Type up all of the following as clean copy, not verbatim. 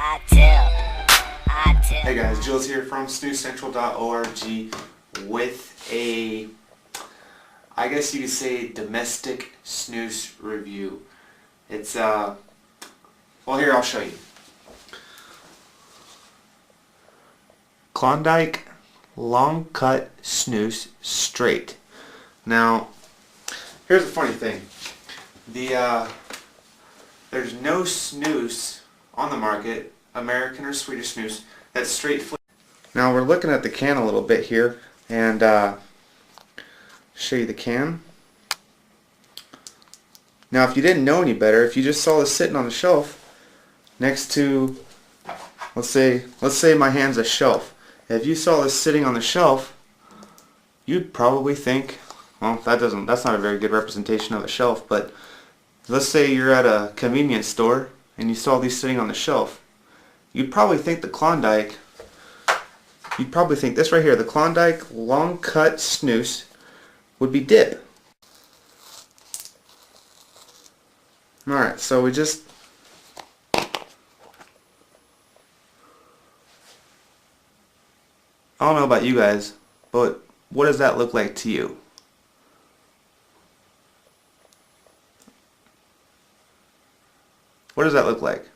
Hey guys, Julls here from SnusCENTRAL.org with a, I guess you could say, domestic snus review. It's, well, here, I'll show you. Klondike Long Cut Snus Straight. Now, here's the funny thing. There's no snus on the market, American or Swedish snus, that's straight flavor. Now we're looking at the can a little bit here, and show you the can. Now if you didn't know any better, if you just saw this sitting on the shelf next to, let's say my hand's a shelf. If you saw this sitting on the shelf, you'd probably think, well, that's not a very good representation of a shelf, but let's say you're at a convenience store and you saw these sitting on the shelf. You'd probably think this right here, the Klondike Long Cut Snus, would be dip. Alright, so we just, I don't know about you guys, but what does that look like to you? What does that look like?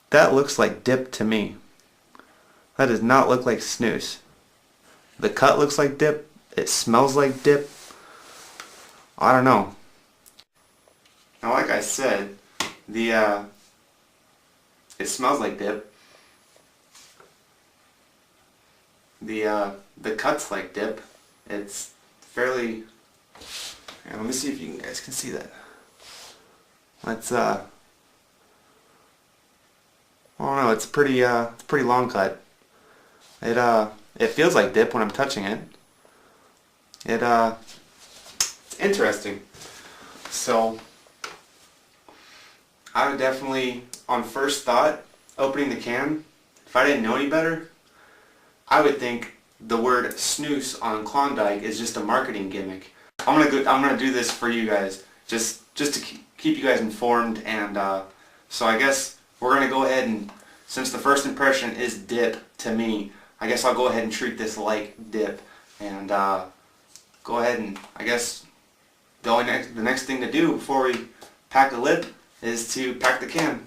That looks like dip to me. That does not look like snus. The cut looks like dip. It smells like dip. I don't know. Now, like I said, it smells like dip. The cut's like dip. It's fairly. Here, let me see if you guys can see that. That's I don't know, it's pretty long cut. It feels like dip when I'm touching it. It's interesting. So I would definitely, on first thought, opening the can, if I didn't know any better, I would think the word snus on Klondike is just a marketing gimmick. I'm gonna do this for you guys, just to keep you guys informed, and so I guess we're gonna go ahead and, since the first impression is dip to me, I guess I'll go ahead and treat this like dip, and go ahead and, I guess the next thing to do before we pack a lip is to pack the can.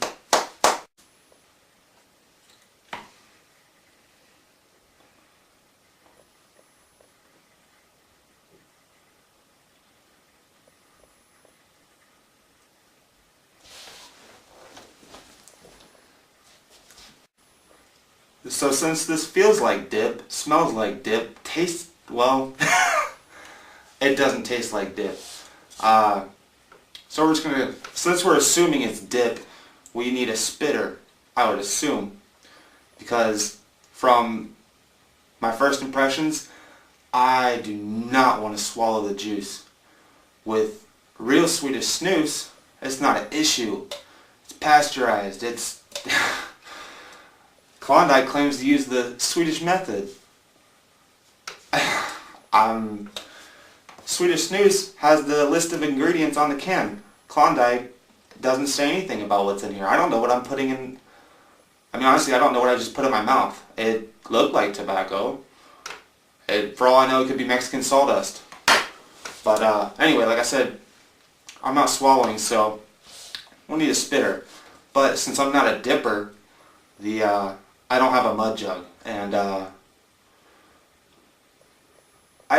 So since this feels like dip, smells like dip, tastes, well, it doesn't taste like dip. So we're just going to, since we're assuming it's dip, we need a spitter, I would assume. Because from my first impressions, I do not want to swallow the juice. With real Swedish snus, it's not an issue. It's pasteurized, it's... Klondike claims to use the Swedish method. Swedish snus has the list of ingredients on the can. Klondike doesn't say anything about what's in here. I don't know what I'm putting in. I mean, honestly, I don't know what I just put in my mouth. It looked like tobacco. For all I know, it could be Mexican sawdust. But anyway, like I said, I'm not swallowing, so we'll need a spitter. But since I'm not a dipper, I don't have a mud jug, and I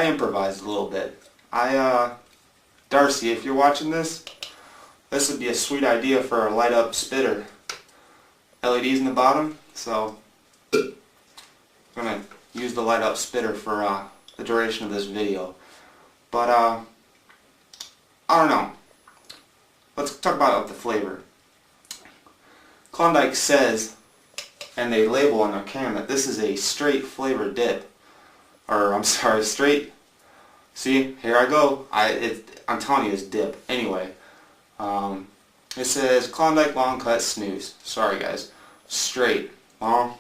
improvised a little bit. Darcy, if you're watching this would be a sweet idea for a light up spitter. LEDs in the bottom, so I'm going to use the light up spitter for the duration of this video. But I don't know. Let's talk about the flavor. Klondike says, and they label on their can, that this is a straight flavor dip. Or, I'm sorry, straight... See, here I go. I'm telling you it's dip. Anyway, it says Klondike Long Cut Snus. Sorry guys. Straight. Well,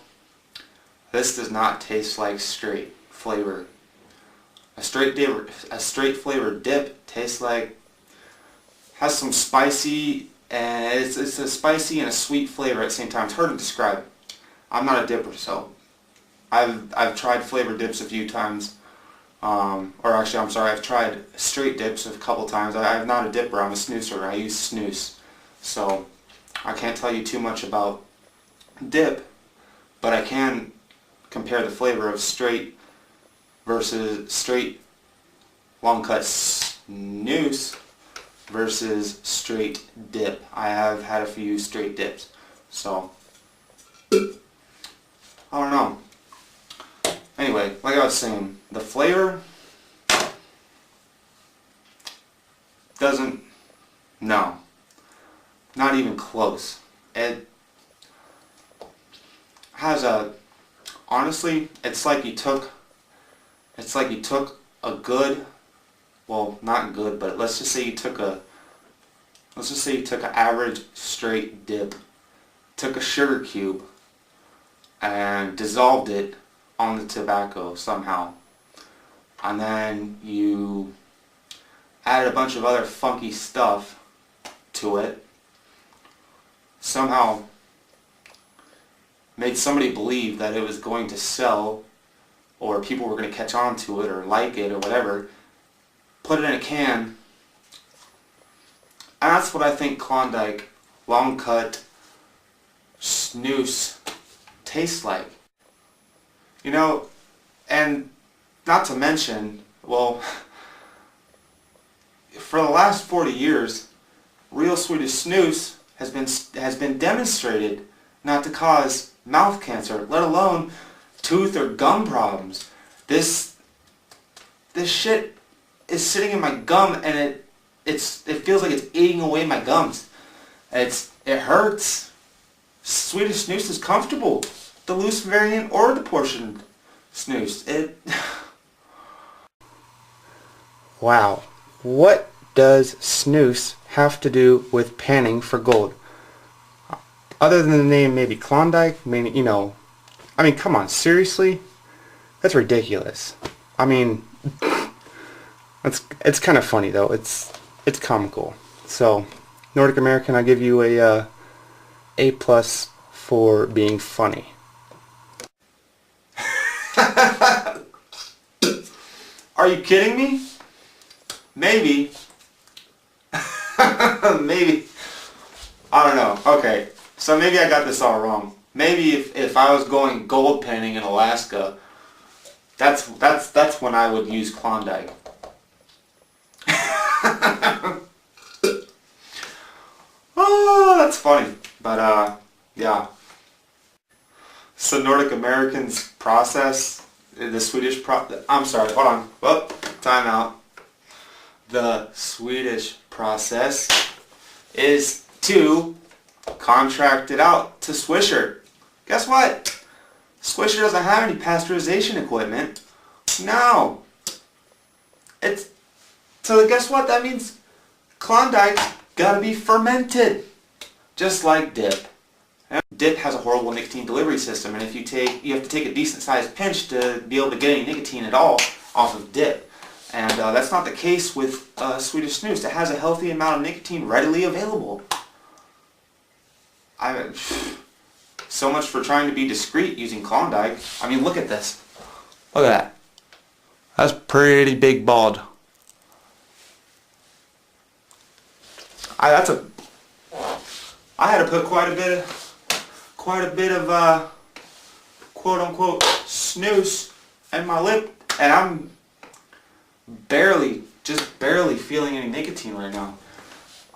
this does not taste like straight flavor. A straight flavor dip tastes like, has some spicy and it's a spicy and a sweet flavor at the same time. It's hard to describe. I'm not a dipper, so I've tried flavored dips a few times. Or actually, I'm sorry, I've tried straight dips a couple times. I'm not a dipper, I'm a snoozer. I use snus. So I can't tell you too much about dip, but I can compare the flavor of straight versus straight long cut snus versus straight dip. I have had a few straight dips, so I don't know. Anyway, like I was saying, the flavor doesn't, no, not even close. It has a, honestly, it's like you took a good, well, not good, but let's just say you took an average straight dip, took a sugar cube and dissolved it on the tobacco somehow, and then you added a bunch of other funky stuff to it, somehow made somebody believe that it was going to sell, or people were going to catch on to it or like it or whatever, put it in a can, and that's what I think Klondike long cut snus tastes like. You know, and not to mention, well, for the last 40 years, real Swedish snus has been demonstrated not to cause mouth cancer, let alone tooth or gum problems. This shit is sitting in my gum, and it feels like it's eating away my gums. It hurts. Swedish snus is comfortable. The loose variant or the portioned snus. Wow. What does snus have to do with panning for gold? Other than the name maybe Klondike, I mean, come on, seriously? That's ridiculous. I mean, it's kind of funny though. It's comical. So, Nordic American, I give you a A+ for being funny. Are you kidding me? Maybe. Maybe. I don't know. Okay. So maybe I got this all wrong. Maybe if I was going gold panning in Alaska, that's when I would use Klondike. Oh, that's funny. But yeah. So Nordic American's process, the Swedish I'm sorry, hold on. Well, time out. The Swedish process is to contract it out to Swisher. Guess what? Swisher doesn't have any pasteurization equipment. No. So guess what? That means Klondike's gotta be fermented. Just like dip. Dip has a horrible nicotine delivery system, and if you have to take a decent sized pinch to be able to get any nicotine at all off of dip. And that's not the case with Swedish snus. It has a healthy amount of nicotine readily available. So much for trying to be discreet using Klondike. I mean, look at this. Look at that. That's pretty big bald. I had to put quite a bit of quote unquote snus in my lip, and I'm just barely feeling any nicotine right now.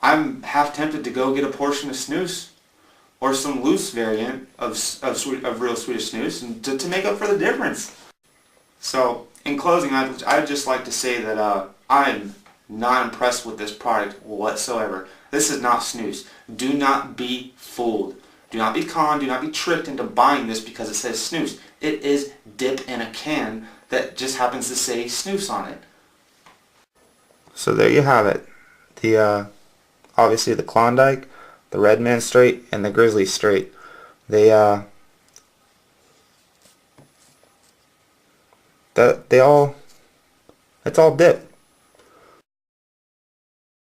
I'm half tempted to go get a portion of snus or some loose variant of real Swedish snus, and to make up for the difference. So, in closing, I'd just like to say that I'm not impressed with this product whatsoever. This is not snus. Do not be fooled. Do not be conned. Do not be tricked into buying this because it says snus. It is dip in a can that just happens to say snus on it. So there you have it. The obviously the Klondike, the Redman Straight, and the Grizzly Straight. It's all dip.